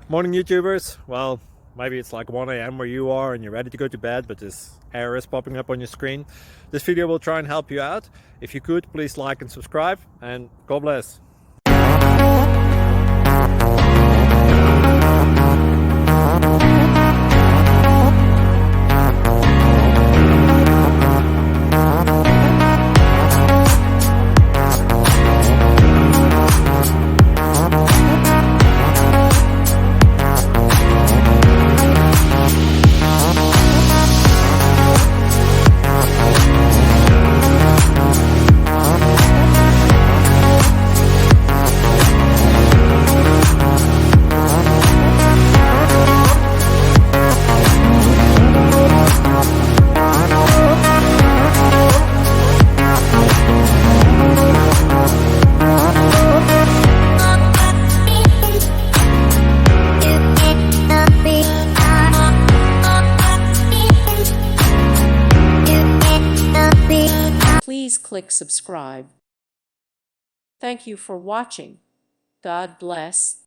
Morning YouTubers. Well, maybe it's like 1 a.m. where you are and you're ready to go to bed, but this error is popping up on your screen. This video will try and help you out. If you could, please like and subscribe, and God bless. Please click subscribe. Thank you for watching. God bless.